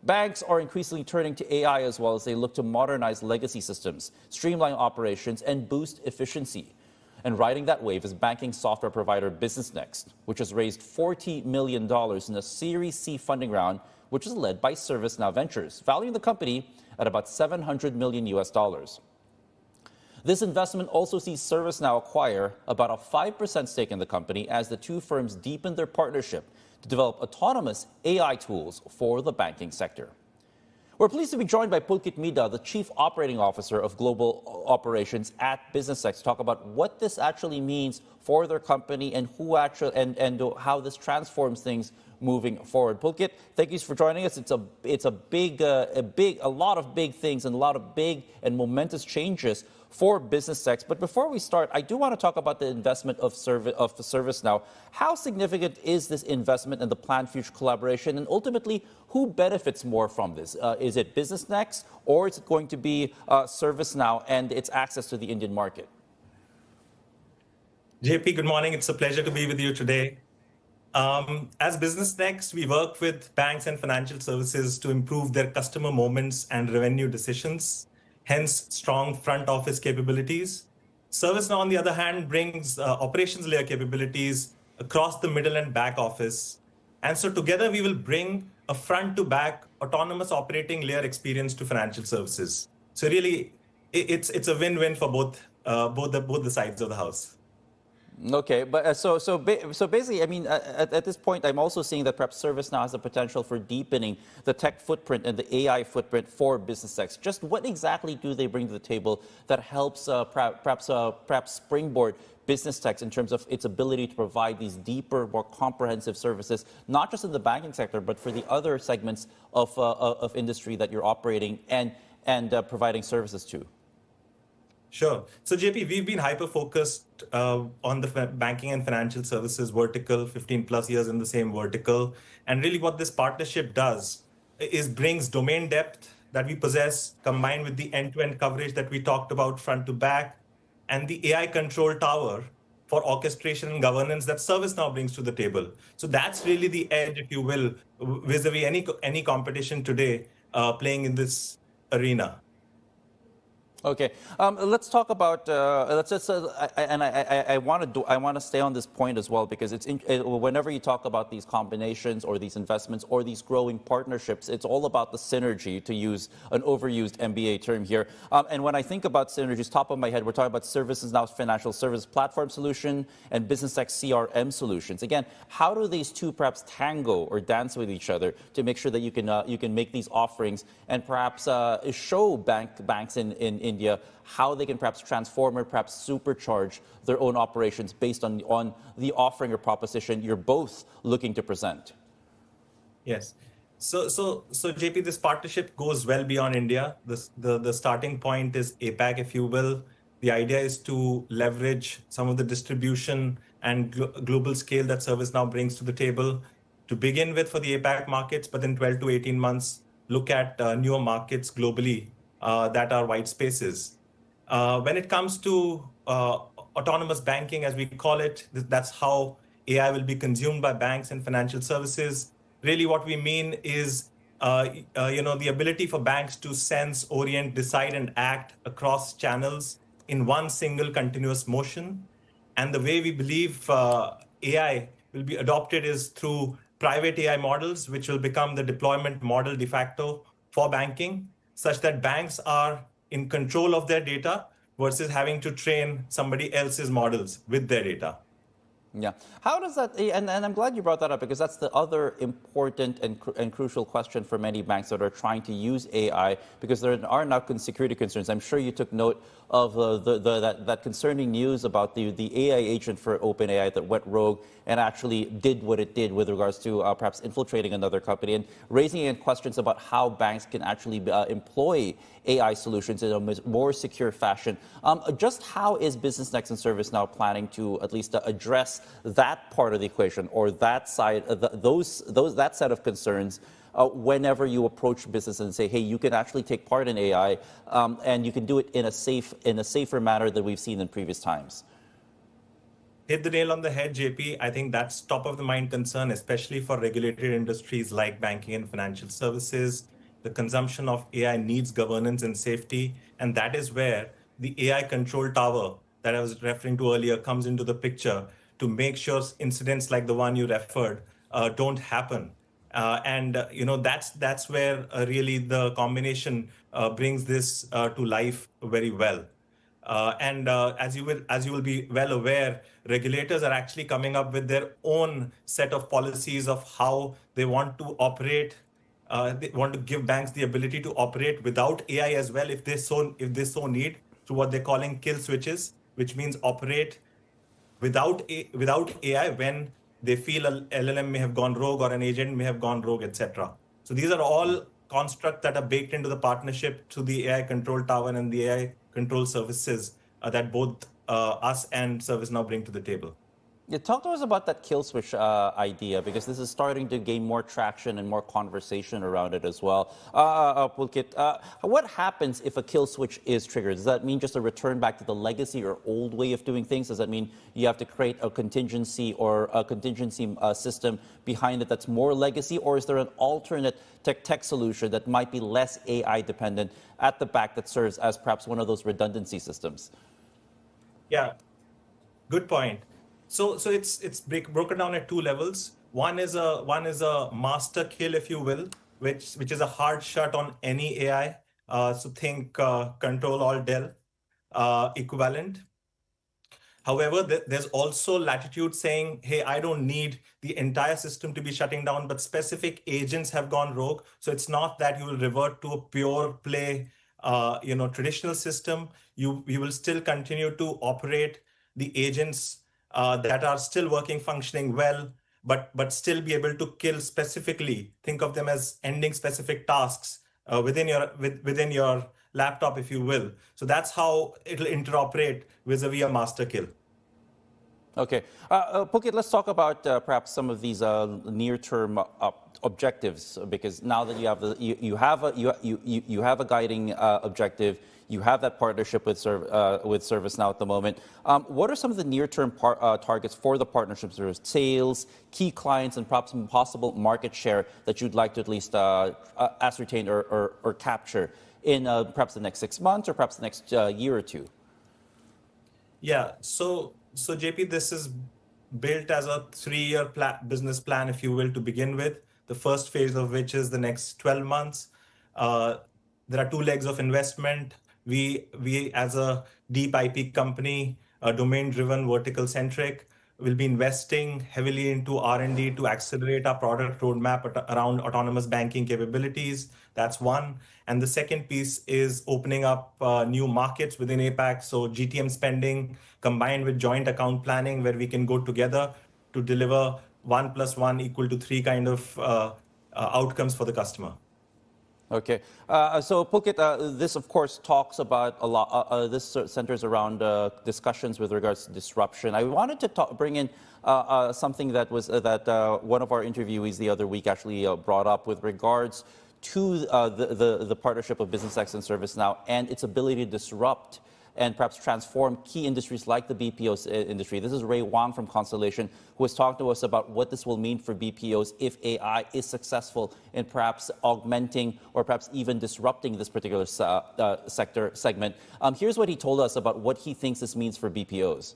Banks are increasingly turning to AI as well as they look to modernize legacy systems, streamline operations, and boost efficiency. And riding that wave is banking software provider BusinessNext, which has raised $40 million in a Series C funding round, which is led by ServiceNow Ventures, valuing the company at about $700 million US. This investment also sees ServiceNow acquire about a 5% stake in the company as the two firms deepen their partnership to develop autonomous AI tools for the banking sector. We're pleased to be joined by Pulkit Midha, the Chief Operating Officer of Global Operations at BusinessNext, to talk about what this actually means for their company and who actually and how this transforms things moving forward. Pulkit, thank you for joining us. It's a lot of big things and a lot of big and momentous changes for BusinessNext. But before we start, I do want to talk about the investment of ServiceNow. How significant is this investment and the planned future collaboration, and ultimately, who benefits more from this? Is it BusinessNext, or is it going to be ServiceNow and its access to the Indian market? JP, good morning. It's a pleasure to be with you today. As BusinessNext, we work with banks and financial services to improve their customer moments and revenue decisions, hence strong front office capabilities. ServiceNow, on the other hand, brings operations layer capabilities across the middle and back office. And so together we will bring a front to back autonomous operating layer experience to financial services. So really, it's a win-win for both the sides of the house. Okay, but so basically, I mean, at this point, I'm also seeing that perhaps ServiceNow has the potential for deepening the tech footprint and the AI footprint for BusinessNext. Just what exactly do they bring to the table that helps perhaps springboard BusinessNext in terms of its ability to provide these deeper, more comprehensive services, not just in the banking sector, but for the other segments of industry that you're operating and providing services to? Sure. So JP, we've been hyper-focused on the banking and financial services vertical, 15 plus years in the same vertical. And really what this partnership does is brings domain depth that we possess combined with the end-to-end coverage that we talked about front to back and the AI control tower for orchestration and governance that ServiceNow brings to the table. So that's really the edge, if you will, vis-a-vis any competition today playing in this arena. Okay, let's talk about. I want to stay on this point as well because whenever you talk about these combinations or these investments or these growing partnerships, it's all about the synergy, to use an overused MBA term here. And when I think about synergies, top of my head, we're talking about ServiceNow's financial service platform solution and BusinessNext CRM solutions. Again, how do these two perhaps tango or dance with each other to make sure that you can make these offerings and perhaps show banks in India how they can perhaps transform or perhaps supercharge their own operations based on the offering or proposition you're both looking to present? Yes. So JP, this partnership goes well beyond India. The starting point is APAC, if you will. The idea is to leverage some of the distribution and global scale that ServiceNow brings to the table to begin with for the APAC markets, but in 12 to 18 months, look at newer markets globally that are white spaces. When it comes to autonomous banking, as we call it, that's how AI will be consumed by banks and financial services. Really what we mean is the ability for banks to sense, orient, decide, and act across channels in one single continuous motion. And the way we believe AI will be adopted is through private AI models, which will become the deployment model de facto for banking, such that banks are in control of their data versus having to train somebody else's models with their data. Yeah. How does that, and I'm glad you brought that up because that's the other important and crucial question for many banks that are trying to use AI, because there are now security concerns. I'm sure you took note of that concerning news about the AI agent for OpenAI that went rogue and actually did what it did with regards to perhaps infiltrating another company and raising in questions about how banks can actually employ AI solutions in a more secure fashion. Just how is BusinessNext and ServiceNow planning to at least address that part of the equation or that side, that set of concerns whenever you approach business and say, hey, you can actually take part in AI and you can do it in a safer manner than we've seen in previous times? Hit the nail on the head, JP. I think that's top of the mind concern, especially for regulated industries like banking and financial services. the consumption of AI needs governance and safety. And that is where the AI control tower that I was referring to earlier comes into the picture to make sure incidents like the one you referred don't happen. That's where really the combination brings this to life very well. As you will be well aware, regulators are actually coming up with their own set of policies of how they want to operate. They want to give banks the ability to operate without AI as well, if they so need, through what they're calling kill switches, which means operate without AI when they feel a LLM may have gone rogue or an agent may have gone rogue, etc. So these are all constructs that are baked into the partnership to the AI control tower and the AI control services that both us and ServiceNow bring to the table. Yeah, talk to us about that kill switch idea, because this is starting to gain more traction and more conversation around it as well. Pulkit, what happens if a kill switch is triggered? Does that mean just a return back to the legacy or old way of doing things? Does that mean you have to create a contingency system behind it that's more legacy? Or is there an alternate tech solution that might be less AI dependent at the back that serves as perhaps one of those redundancy systems? Yeah, good point. So it's broken down at two levels. One is a master kill, if you will, which is a hard shut on any AI. So think Control Alt Del equivalent. However, there's also latitude saying, hey, I don't need the entire system to be shutting down, but specific agents have gone rogue. So it's not that you will revert to a pure play, traditional system. You will still continue to operate the agents that are still working, functioning well, but still be able to kill specifically. Think of them as ending specific tasks within your laptop, if you will. So that's how it'll interoperate vis-a-vis a master kill. Okay, Pulkit, let's talk about perhaps some of these near-term objectives, because now that you have a guiding objective, you have that partnership with ServiceNow at the moment. What are some of the near-term targets for the partnerships? There's sales, key clients, and perhaps possible market share that you'd like to at least ascertain or capture in perhaps the next 6 months or perhaps the next year or two? Yeah, so JP, this is built as a 3-year business plan, if you will, to begin with. The first phase of which is the next 12 months. There are 2 legs of investment. We as a deep IP company, domain-driven, vertical-centric, will be investing heavily into R&D to accelerate our product roadmap around autonomous banking capabilities. That's one. And the second piece is opening up new markets within APAC. So GTM spending combined with joint account planning, where we can go together to deliver 1 + 1 = 3 kind of outcomes for the customer. Okay, so Pulkit, this of course talks about a lot. This centers around discussions with regards to disruption. I wanted to bring in something that was one of our interviewees the other week actually brought up with regards to the partnership of BusinessNext and ServiceNow and its ability to disrupt and perhaps transform key industries like the BPO industry. This is Ray Wang from Constellation, who has talked to us about what this will mean for BPOs if AI is successful in perhaps augmenting or perhaps even disrupting this particular segment. Here's what he told us about what he thinks this means for BPOs.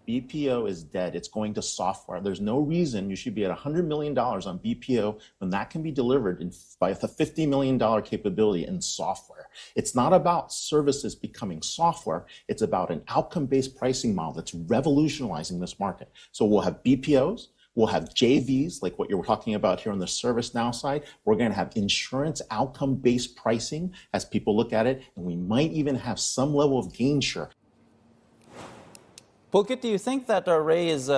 BPO is dead. It's going to software. There's no reason you should be at $100 million on BPO when that can be delivered by a $50 million capability in software. It's not about services becoming software. It's about an outcome-based pricing model that's revolutionizing this market. So we'll have BPOs. We'll have JVs, like what you were talking about here on the ServiceNow side. We're going to have insurance outcome-based pricing as people look at it, and we might even have some level of gain share. Pulkit, do you think that Ray is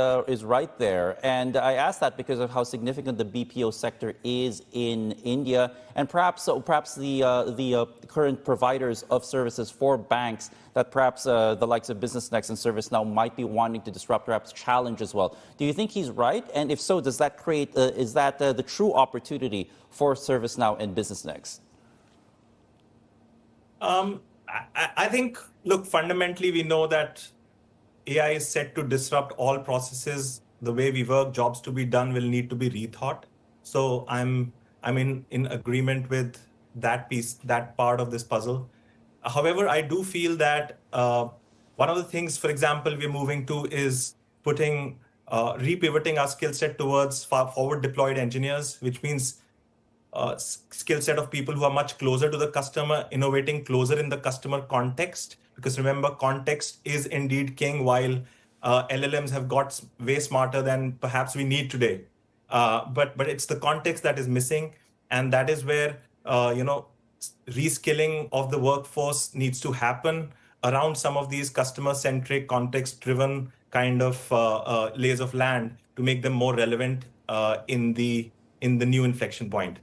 right there? And I ask that because of how significant the BPO sector is in India, and perhaps the current providers of services for banks that perhaps the likes of BusinessNext and ServiceNow might be wanting to disrupt, perhaps challenge as well. Do you think he's right? And if so, does that create is that the true opportunity for ServiceNow and BusinessNext? I think, look, fundamentally, we know that AI is set to disrupt all processes. The way we work, jobs to be done will need to be rethought. So I'm I'm in agreement with that piece, that part of this puzzle. However, I do feel that one of the things, for example, we're moving to is repivoting our skill set towards forward deployed engineers, which means skill set of people who are much closer to the customer, innovating closer in the customer context. Because remember, context is indeed king, while LLMs have got way smarter than perhaps we need today. But it's the context that is missing, and that is where reskilling of the workforce needs to happen around some of these customer-centric, context-driven kind of lays of land to make them more relevant in the new inflection point.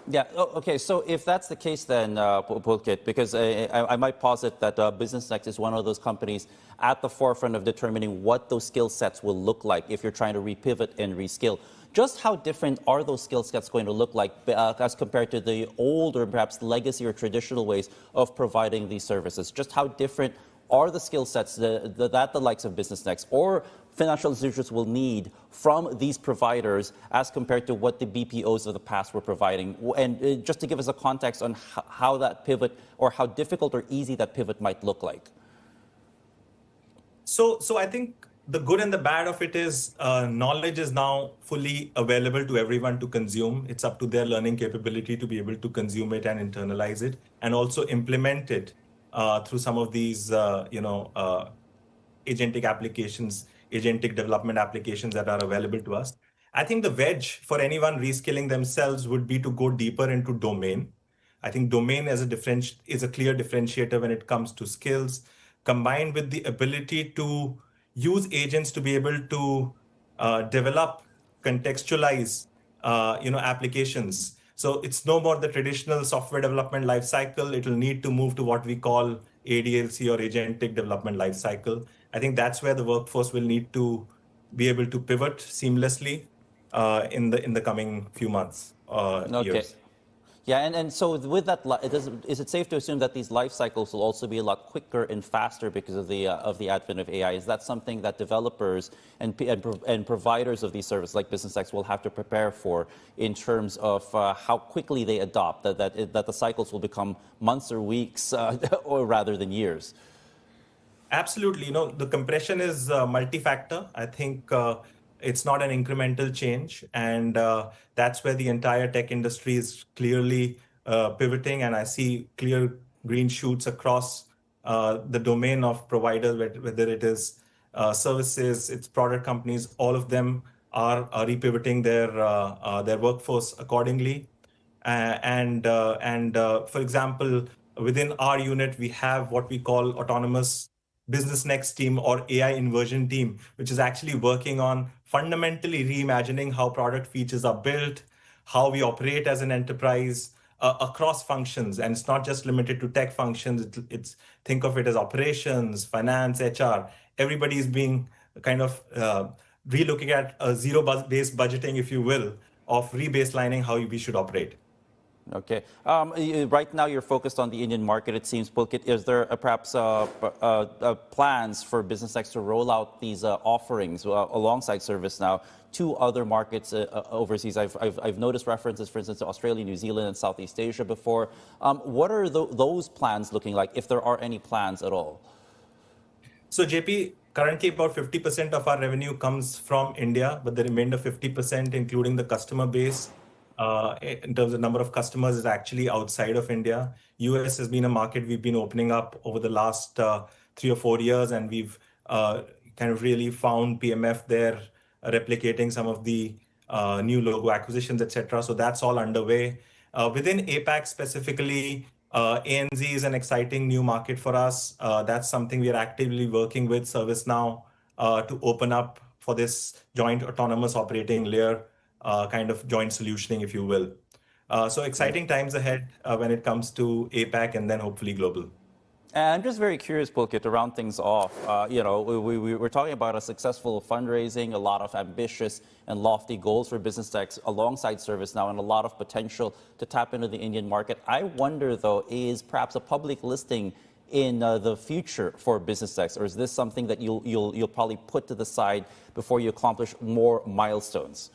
Yeah. Okay. So if that's the case, then Pulkit, because I might posit that BusinessNext is one of those companies at the forefront of determining what those skill sets will look like if you're trying to repivot and reskill. Just how different are those skill sets going to look like as compared to the old or perhaps legacy or traditional ways of providing these services? Just how different are the skill sets that the likes of BusinessNext or financial institutions will need from these providers as compared to what the BPOs of the past were providing? And just to give us a context on how that pivot or how difficult or easy that pivot might look like. So I think the good and the bad of it is knowledge is now fully available to everyone to consume. It's up to their learning capability to be able to consume it and internalize it and also implement it through some of these, agentic applications, agentic development applications that are available to us. I think the wedge for anyone reskilling themselves would be to go deeper into domain. I think domain is a clear differentiator when it comes to skills, combined with the ability to use agents to be able to develop, contextualize, applications. So it's no more the traditional software development lifecycle. It will need to move to what we call ADLC or agentic development lifecycle. I think that's where the workforce will need to be able to pivot seamlessly in the coming few months, years. Yeah, and so with that, is it safe to assume that these life cycles will also be a lot quicker and faster because of the advent of AI? Is that something that developers and providers of these services like BusinessNext will have to prepare for in terms of how quickly they adopt, that the cycles will become months or weeks or rather than years? Absolutely. The compression is multi-factor. I think it's not an incremental change. And that's where the entire tech industry is clearly pivoting. And I see clear green shoots across the domain of providers, whether it is services, it's product companies, all of them are repivoting their workforce accordingly. For example, within our unit, we have what we call autonomous BusinessNext team or AI inversion team, which is actually working on fundamentally reimagining how product features are built, how we operate as an enterprise across functions. And it's not just limited to tech functions. It's think of it as operations, finance, HR. Everybody is being kind of relooking at a zero-based budgeting, if you will, of rebaselining how we should operate. Okay. Right now, you're focused on the Indian market, it seems, Pulkit. Is there perhaps plans for BusinessNext to roll out these offerings alongside ServiceNow to other markets overseas? I've noticed references, for instance, to Australia, New Zealand, and Southeast Asia before. What are those plans looking like, if there are any plans at all? So, JP, currently about 50% of our revenue comes from India, but the remainder 50%, including the customer base, in terms of number of customers, is actually outside of India. US has been a market we've been opening up over the last 3 or 4 years, and we've kind of really found PMF there, replicating some of the new logo acquisitions, etc. So that's all underway. Within APAC specifically, ANZ is an exciting new market for us. That's something we are actively working with ServiceNow to open up for this joint autonomous operating layer. Kind of joint solutioning, if you will. So exciting times ahead when it comes to APAC and then hopefully global. And I'm just very curious, Pulkit, to round things off. We're talking about a successful fundraising, a lot of ambitious and lofty goals for BusinessNext alongside ServiceNow, and a lot of potential to tap into the Indian market. I wonder, though, is perhaps a public listing in the future for BusinessNext, or is this something that you'll probably put to the side before you accomplish more milestones?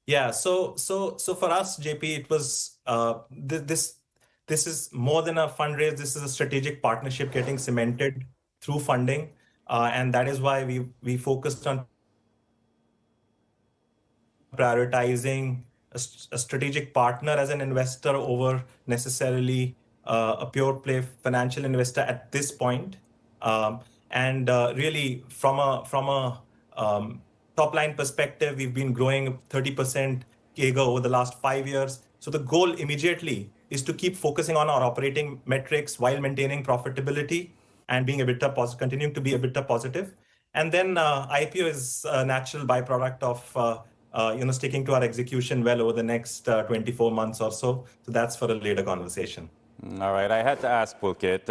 Yeah. So for us, JP, it was this is more than a fundraise. This is a strategic partnership getting cemented through funding, and that is why we focused on prioritizing a strategic partner as an investor over necessarily a pure play financial investor at this point. And really, from a top line perspective, we've been growing 30% CAGR over the last 5 years. So the goal immediately is to keep focusing on our operating metrics while maintaining profitability and being EBITDA positive, continuing to be EBITDA positive. And then IPO is a natural byproduct of sticking to our execution well over the next 24 months or so. So that's for a later conversation. All right, I had to ask Pulkit.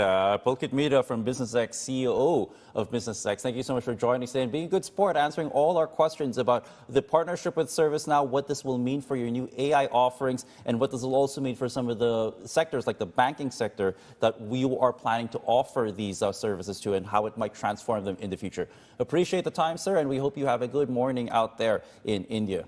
Pulkit Midha from BusinessNext, COO of BusinessNext. Thank you so much for joining us today and being a good sport, answering all our questions about the partnership with ServiceNow, what this will mean for your new AI offerings, and what this will also mean for some of the sectors like the banking sector that we are planning to offer these services to, and how it might transform them in the future. Appreciate the time, sir, and we hope you have a good morning out there in India.